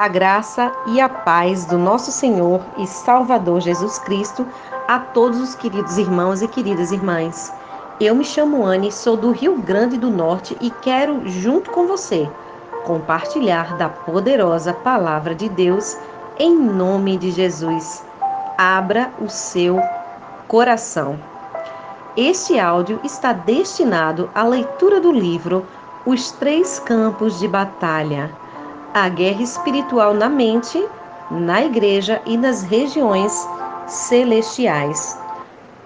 A graça e a paz do nosso Senhor e Salvador Jesus Cristo a todos os queridos irmãos e queridas irmãs. Eu me chamo Anne, sou do Rio Grande do Norte e quero, junto com você, compartilhar da poderosa Palavra de Deus em nome de Jesus. Abra o seu coração. Este áudio está destinado à leitura do livro Os Três Campos de Batalha. A guerra espiritual na mente, na igreja e nas regiões celestiais.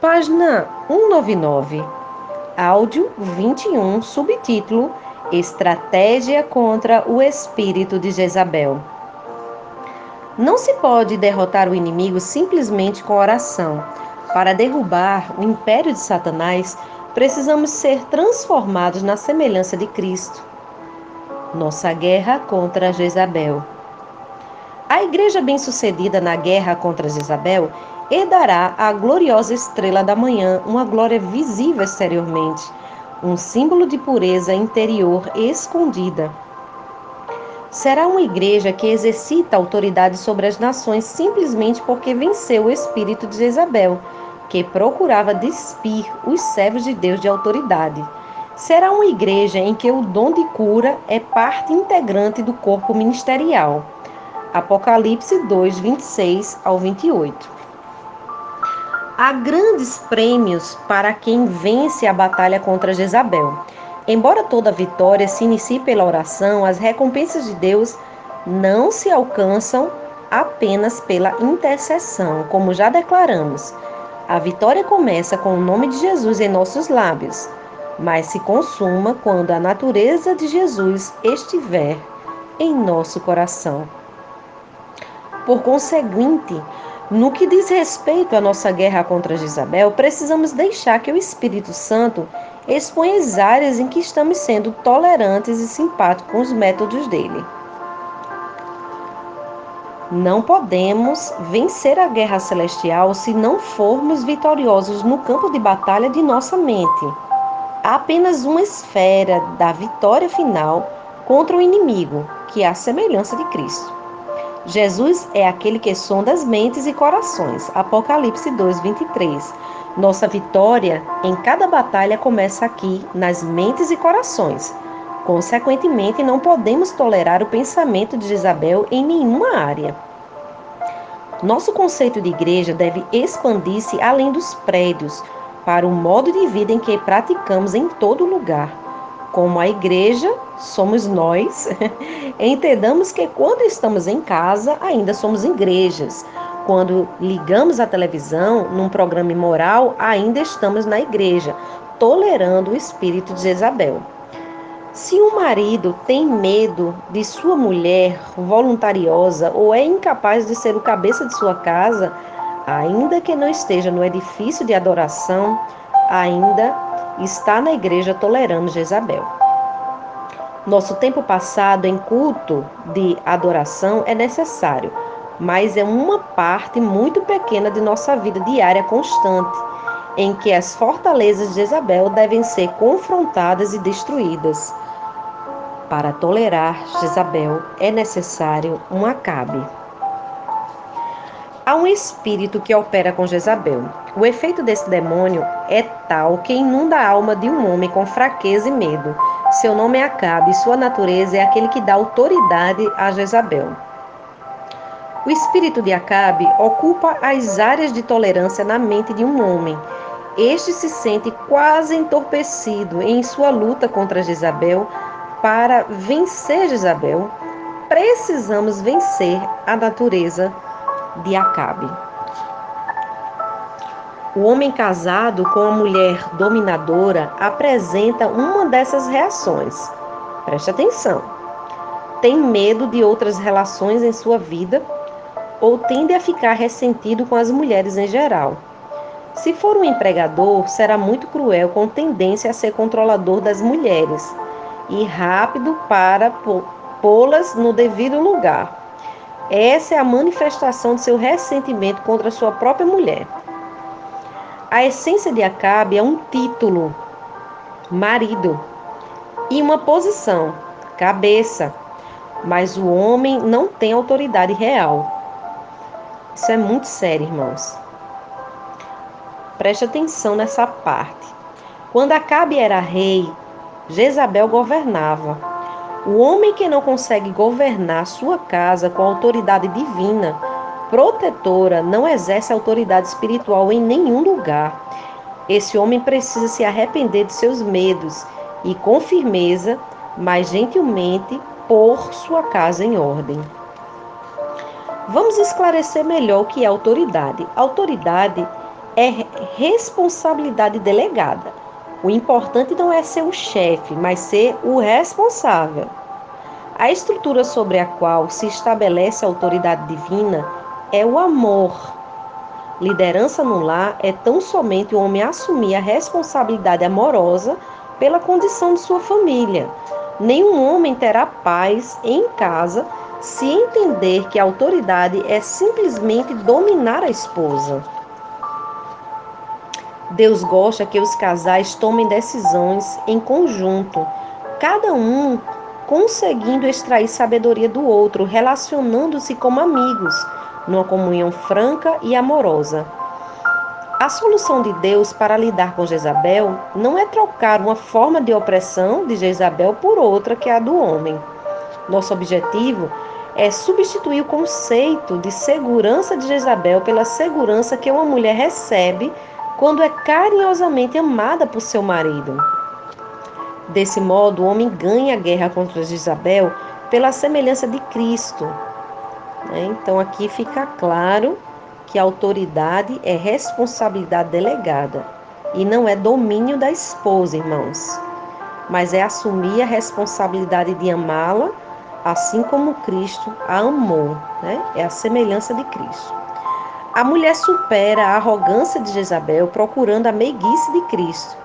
Página 199. Áudio 21, subtítulo Estratégia contra o espírito de Jezabel. Não se pode derrotar o inimigo simplesmente com oração. Para derrubar o império de Satanás, precisamos ser transformados na semelhança de Cristo. Nossa guerra contra Jezabel. A igreja bem-sucedida na guerra contra Jezabel herdará a gloriosa estrela da manhã, uma glória visível exteriormente, um símbolo de pureza interior escondida. Será uma igreja que exercita autoridade sobre as nações simplesmente porque venceu o espírito de Jezabel, que procurava despir os servos de Deus de autoridade. Será uma igreja em que o dom de cura é parte integrante do corpo ministerial. Apocalipse 2, 26 ao 28. Há grandes prêmios para quem vence a batalha contra Jezabel. Embora toda vitória se inicie pela oração, as recompensas de Deus não se alcançam apenas pela intercessão, como já declaramos. A vitória começa com o nome de Jesus em nossos lábios, mas se consuma quando a natureza de Jesus estiver em nosso coração. Por conseguinte, no que diz respeito à nossa guerra contra Jezabel, precisamos deixar que o Espírito Santo exponha as áreas em que estamos sendo tolerantes e simpáticos com os métodos dele. Não podemos vencer a guerra celestial se não formos vitoriosos no campo de batalha de nossa mente. Há apenas uma esfera da vitória final contra o inimigo, que é a semelhança de Cristo. Jesus é aquele que sonda as mentes e corações. Apocalipse 2, 23. Nossa vitória em cada batalha começa aqui, nas mentes e corações. Consequentemente, não podemos tolerar o pensamento de Jezabel em nenhuma área. Nosso conceito de igreja deve expandir-se além dos prédios, para o modo de vida em que praticamos em todo lugar. Como a igreja, somos nós. Entendamos que quando estamos em casa, ainda somos igrejas. Quando ligamos a televisão, num programa imoral, ainda estamos na igreja, tolerando o espírito de Jezabel. Se um marido tem medo de sua mulher voluntariosa ou é incapaz de ser o cabeça de sua casa, ainda que não esteja no edifício de adoração, ainda está na igreja tolerando Jezabel. Nosso tempo passado em culto de adoração é necessário, mas é uma parte muito pequena de nossa vida diária constante, em que as fortalezas de Jezabel devem ser confrontadas e destruídas. Para tolerar Jezabel é necessário um Acabe. Há um espírito que opera com Jezabel. O efeito desse demônio é tal que inunda a alma de um homem com fraqueza e medo. Seu nome é Acabe e sua natureza é aquele que dá autoridade a Jezabel. O espírito de Acabe ocupa as áreas de tolerância na mente de um homem. Este se sente quase entorpecido em sua luta contra Jezabel. Para vencer Jezabel, precisamos vencer a natureza de Acabe. O homem casado com a mulher dominadora apresenta uma dessas reações. Preste atenção. Tem medo de outras relações em sua vida ou tende a ficar ressentido com as mulheres em geral. Se for um empregador, será muito cruel com tendência a ser controlador das mulheres e rápido para pô-las no devido lugar. Essa é a manifestação de seu ressentimento contra sua própria mulher. A essência de Acabe é um título, marido, e uma posição, cabeça. mas o homem não tem autoridade real. Isso é muito sério, irmãos. Preste atenção nessa parte. Quando Acabe era rei, Jezabel governava. O homem que não consegue governar sua casa com autoridade divina, protetora, não exerce autoridade espiritual em nenhum lugar. Esse homem precisa se arrepender de seus medos e, com firmeza, mas gentilmente, pôr sua casa em ordem. Vamos esclarecer melhor o que é autoridade. Autoridade é responsabilidade delegada. O importante não é ser o chefe, mas ser o responsável. A estrutura sobre a qual se estabelece a autoridade divina é o amor. Liderança no lar é tão somente o homem assumir a responsabilidade amorosa pela condição de sua família. Nenhum homem terá paz em casa se entender que a autoridade é simplesmente dominar a esposa. Deus gosta que os casais tomem decisões em conjunto, cada um conseguindo extrair sabedoria do outro, relacionando-se como amigos, numa comunhão franca e amorosa. A solução de Deus para lidar com Jezabel não é trocar uma forma de opressão de Jezabel por outra que é a do homem. Nosso objetivo é substituir o conceito de segurança de Jezabel pela segurança que uma mulher recebe quando é carinhosamente amada por seu marido. Desse modo, o homem ganha a guerra contra Jezabel pela semelhança de Cristo. Então, aqui fica claro que a autoridade é responsabilidade delegada e não é domínio da esposa, irmãos, mas é assumir a responsabilidade de amá-la, assim como Cristo a amou, É a semelhança de Cristo. A mulher supera a arrogância de Jezabel procurando a meiguice de Cristo.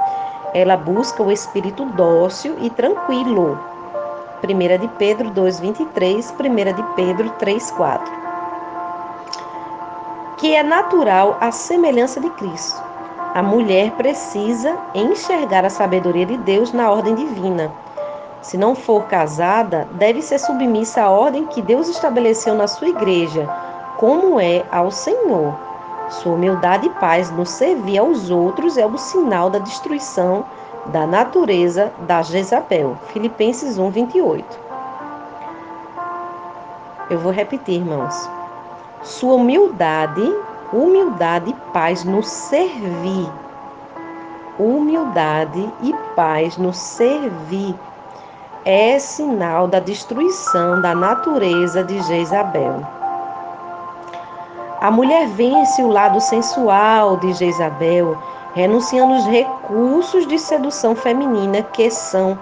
Ela busca o espírito dócil e tranquilo. 1 de Pedro 2,23, 1 de Pedro 3,4. Que é natural a semelhança de Cristo. A mulher precisa enxergar a sabedoria de Deus na ordem divina. Se não for casada, deve ser submissa à ordem que Deus estabeleceu na sua igreja, como é ao Senhor. Sua humildade e paz no servir aos outros é o sinal da destruição da natureza da Jezabel. Filipenses 1:28. Eu vou repetir, irmãos. Sua humildade e paz no servir. Humildade e paz no servir é sinal da destruição da natureza de Jezabel. A mulher vence o lado sensual de Jezabel, renunciando aos recursos de sedução feminina que são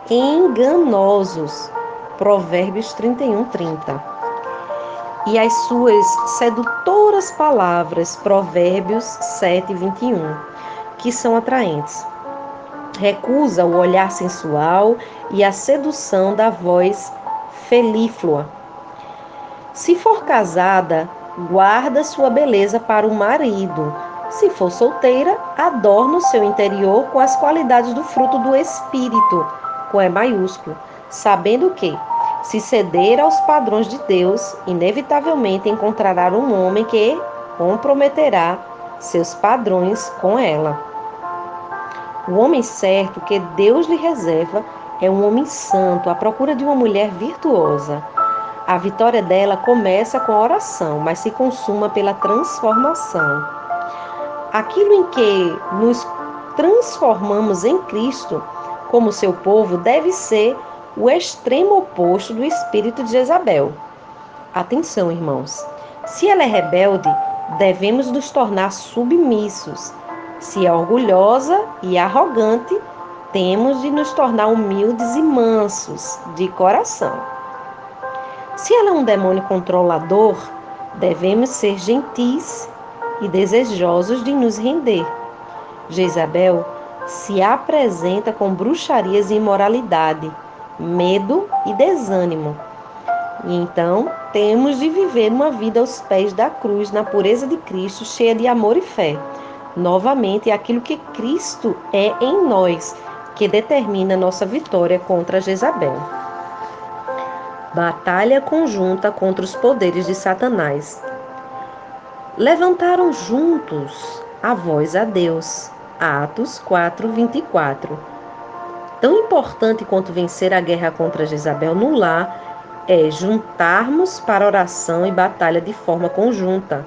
enganosos. Provérbios 31:30. E as suas sedutoras palavras, Provérbios 7:21, que são atraentes. Recusa o olhar sensual e a sedução da voz felíflua. Se for casada, guarda sua beleza para o marido. Se for solteira, adorna o seu interior com as qualidades do fruto do Espírito, com E maiúsculo, sabendo que, se ceder aos padrões de Deus, inevitavelmente encontrará um homem que comprometerá seus padrões com ela. O homem certo que Deus lhe reserva é um homem santo, à procura de uma mulher virtuosa. A vitória dela começa com a oração, mas se consuma pela transformação. Aquilo em que nos transformamos em Cristo, como seu povo, deve ser o extremo oposto do espírito de Jezabel. Atenção, irmãos. Se ela é rebelde, devemos nos tornar submissos. Se é orgulhosa e arrogante, temos de nos tornar humildes e mansos de coração. Se ela é um demônio controlador, devemos ser gentis e desejosos de nos render. Jezabel se apresenta com bruxarias e imoralidade, medo e desânimo. E então, temos de viver uma vida aos pés da cruz, na pureza de Cristo, cheia de amor e fé. Novamente, é aquilo que Cristo é em nós, que determina nossa vitória contra Jezabel. Batalha conjunta contra os poderes de Satanás. Levantaram juntos a voz a Deus. Atos 4:24. Tão importante quanto vencer a guerra contra Jezabel no lar é juntarmos para oração e batalha de forma conjunta.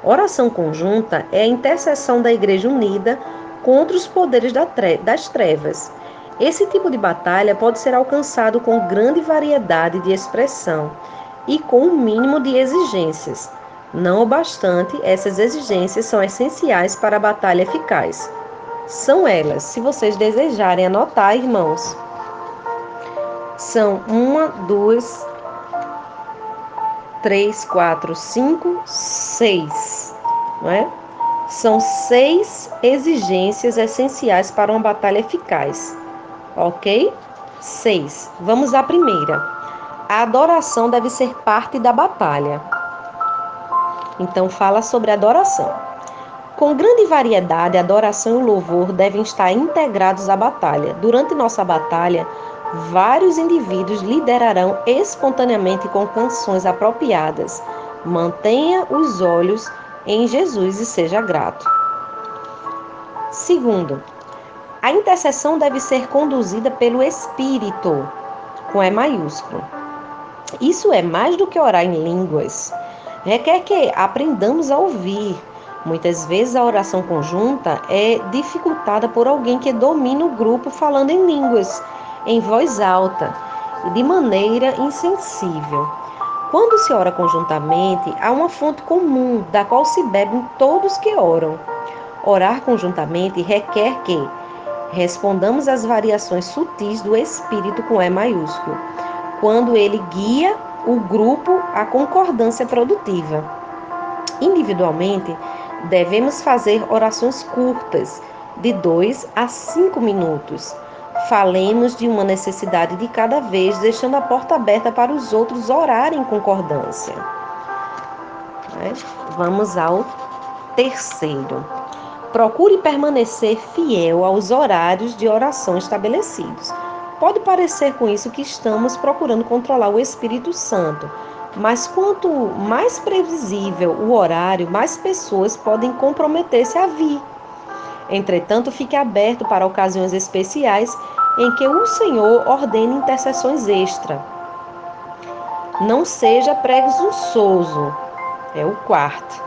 Oração conjunta é a intercessão da Igreja unida contra os poderes das trevas. Esse tipo de batalha pode ser alcançado com grande variedade de expressão e com um mínimo de exigências. Não obstante, essas exigências são essenciais para a batalha eficaz. São elas, se vocês desejarem anotar, irmãos, são 1, 2, 3, 4, 5, 6, não é? São 6 exigências essenciais para uma batalha eficaz, ok? 6. Vamos à primeira. A adoração deve ser parte da batalha. Então, fala sobre adoração. Com grande variedade, a adoração e o louvor devem estar integrados à batalha. Durante nossa batalha, vários indivíduos liderarão espontaneamente com canções apropriadas. Mantenha os olhos em Jesus e seja grato. Segundo, a intercessão deve ser conduzida pelo Espírito, com E maiúsculo. Isso é mais do que orar em línguas. Requer que aprendamos a ouvir. Muitas vezes a oração conjunta é dificultada por alguém que domina o grupo falando em línguas, em voz alta e de maneira insensível. Quando se ora conjuntamente, há uma fonte comum da qual se bebem todos que oram. Orar conjuntamente requer que respondamos às variações sutis do Espírito com E maiúsculo, quando ele guia o grupo à concordância produtiva. Individualmente, devemos fazer orações curtas, de 2 a 5 minutos. Falemos de uma necessidade de cada vez, deixando a porta aberta para os outros orarem em concordância. Vamos ao terceiro. Procure permanecer fiel aos horários de oração estabelecidos. Pode parecer com isso que estamos procurando controlar o Espírito Santo, mas quanto mais previsível o horário, mais pessoas podem comprometer-se a vir. Entretanto, fique aberto para ocasiões especiais em que o Senhor ordene intercessões extra. Não seja presunçoso. É o quarto.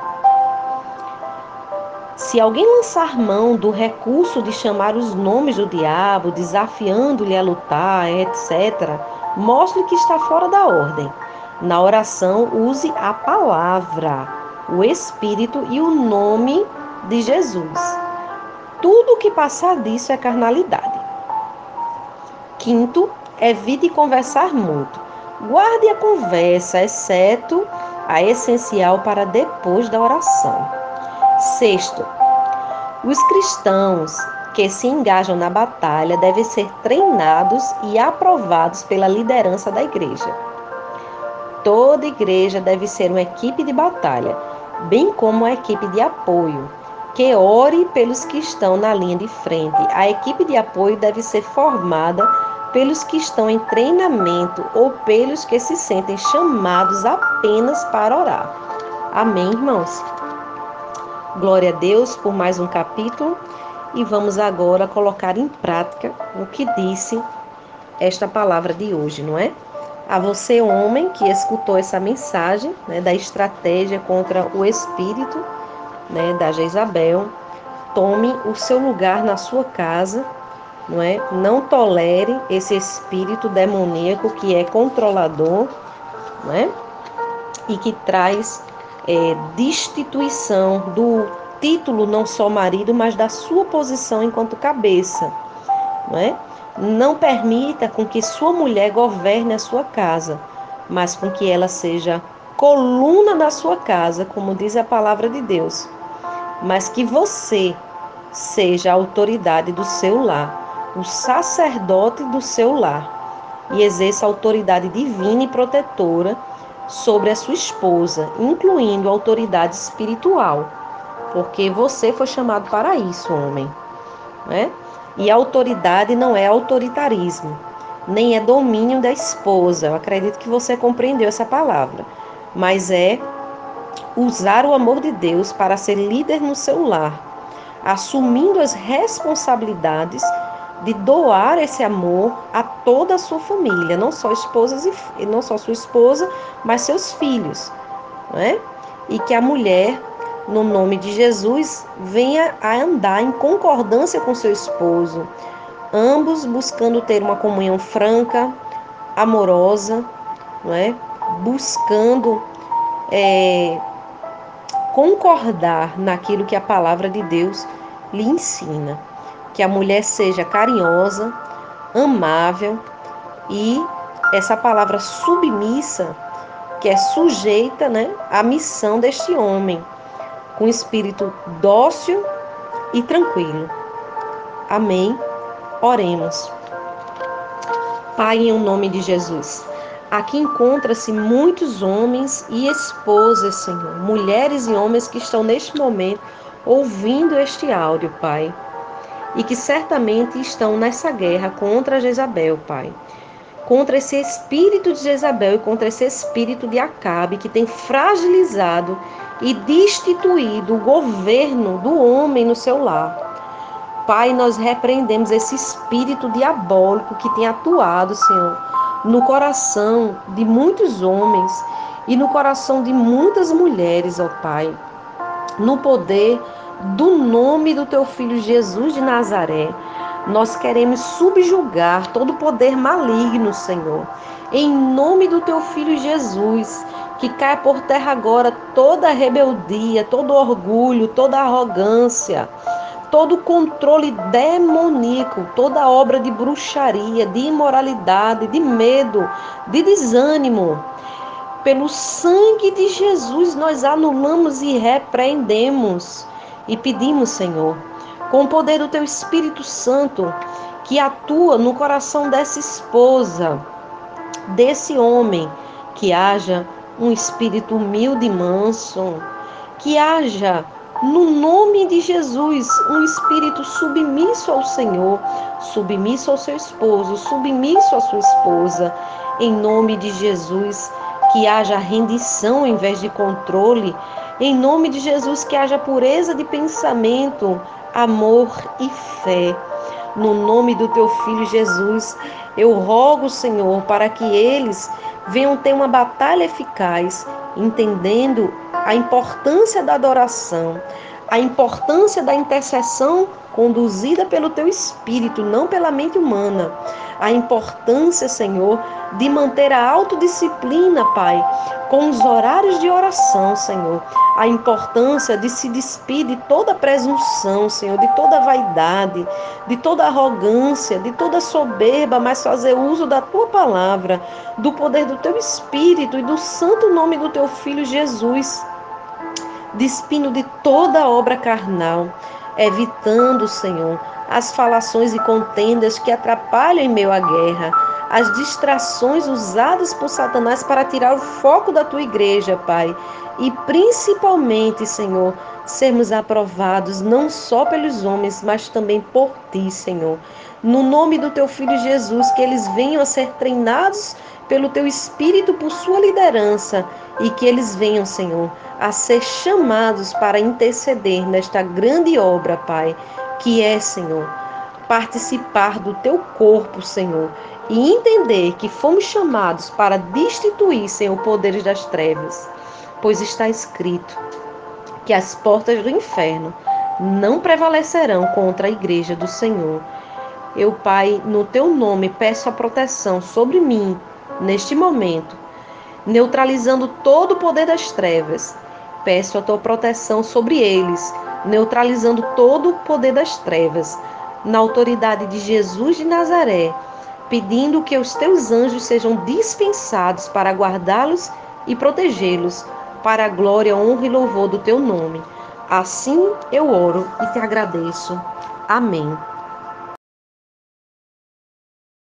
Se alguém lançar mão do recurso de chamar os nomes do diabo, desafiando-lhe a lutar, etc., mostre que está fora da ordem. Na oração, use a palavra, o Espírito e o nome de Jesus. Tudo que passar disso é carnalidade. Quinto, evite conversar muito. Guarde a conversa, exceto a essencial para depois da oração. Sexto, os cristãos que se engajam na batalha devem ser treinados e aprovados pela liderança da igreja. Toda igreja deve ser uma equipe de batalha, bem como uma equipe de apoio, que ore pelos que estão na linha de frente. A equipe de apoio deve ser formada pelos que estão em treinamento ou pelos que se sentem chamados apenas para orar. Amém, irmãos? Glória a Deus por mais um capítulo e vamos agora colocar em prática o que disse esta palavra de hoje, não é? A você, homem, que escutou essa mensagem, né, da estratégia contra o espírito, né, da Jezabel, tome o seu lugar na sua casa, não é? Não tolere esse espírito demoníaco que é controlador, não é? E que traz destituição do título não só marido, mas da sua posição enquanto cabeça, não é? Não permita com que sua mulher governe a sua casa, mas com que ela seja coluna da sua casa, como diz a palavra de Deus, mas que você seja a autoridade do seu lar, o sacerdote do seu lar, e exerça a autoridade divina e protetora sobre a sua esposa, incluindo a autoridade espiritual, porque você foi chamado para isso, homem, né? E a autoridade não é autoritarismo, nem é domínio da esposa. Eu acredito que você compreendeu essa palavra, mas é usar o amor de Deus para ser líder no seu lar, assumindo as responsabilidades de doar esse amor a toda a sua família, não só não só sua esposa, mas seus filhos, não é? E que a mulher, no nome de Jesus, venha a andar em concordância com seu esposo, ambos buscando ter uma comunhão franca, amorosa, não é? Buscando concordar naquilo que a palavra de Deus lhe ensina. Que a mulher seja carinhosa, amável e essa palavra submissa, que é sujeita, né, à missão deste homem, com espírito dócil e tranquilo. Amém. Oremos. Pai, em nome de Jesus, aqui encontra-se muitos homens e esposas, Senhor, mulheres e homens que estão neste momento ouvindo este áudio, Pai, e que certamente estão nessa guerra contra Jezabel, Pai. Contra esse espírito de Jezabel e contra esse espírito de Acabe que tem fragilizado e destituído o governo do homem no seu lar. Pai, nós repreendemos esse espírito diabólico que tem atuado, Senhor, no coração de muitos homens e no coração de muitas mulheres, ó Pai, no poder do nome do Teu Filho Jesus de Nazaré. Nós queremos subjugar todo poder maligno, Senhor, em nome do Teu Filho Jesus, que caia por terra agora toda a rebeldia, todo orgulho, toda arrogância, todo controle demoníaco, toda obra de bruxaria, de imoralidade, de medo, de desânimo. Pelo sangue de Jesus, nós anulamos e repreendemos e pedimos, Senhor, com o poder do Teu Espírito Santo, que atua no coração dessa esposa, desse homem, que haja um espírito humilde e manso, que haja, no nome de Jesus, um espírito submisso ao Senhor, submisso ao seu esposo, submisso à sua esposa, em nome de Jesus, que haja rendição em vez de controle, em nome de Jesus, que haja pureza de pensamento, amor e fé. No nome do Teu Filho Jesus, eu rogo, Senhor, para que eles venham ter uma batalha eficaz, entendendo a importância da adoração, a importância da intercessão conduzida pelo Teu Espírito, não pela mente humana. A importância, Senhor, de manter a autodisciplina, Pai, com os horários de oração, Senhor. A importância de se despir de toda presunção, Senhor, de toda vaidade, de toda arrogância, de toda soberba, mas fazer uso da Tua palavra, do poder do Teu Espírito e do santo nome do Teu Filho Jesus, despindo de toda obra carnal, evitando, Senhor, as falações e contendas que atrapalham em meio à guerra, as distrações usadas por Satanás para tirar o foco da Tua igreja, Pai, e principalmente, Senhor, sermos aprovados não só pelos homens, mas também por Ti, Senhor. No nome do Teu Filho Jesus, que eles venham a ser treinados pelo Teu Espírito por sua liderança e que eles venham, Senhor, a ser chamados para interceder nesta grande obra, Pai, que é, Senhor, participar do Teu corpo, Senhor, e entender que fomos chamados para destituir, Senhor, poderes das trevas, pois está escrito que as portas do inferno não prevalecerão contra a igreja do Senhor. Eu, Pai, no Teu nome, peço a proteção sobre mim, neste momento, neutralizando todo o poder das trevas. Peço a Tua proteção sobre eles, neutralizando todo o poder das trevas, na autoridade de Jesus de Nazaré, pedindo que os Teus anjos sejam dispensados para guardá-los e protegê-los, para a glória, honra e louvor do Teu nome. Assim eu oro e Te agradeço. Amém.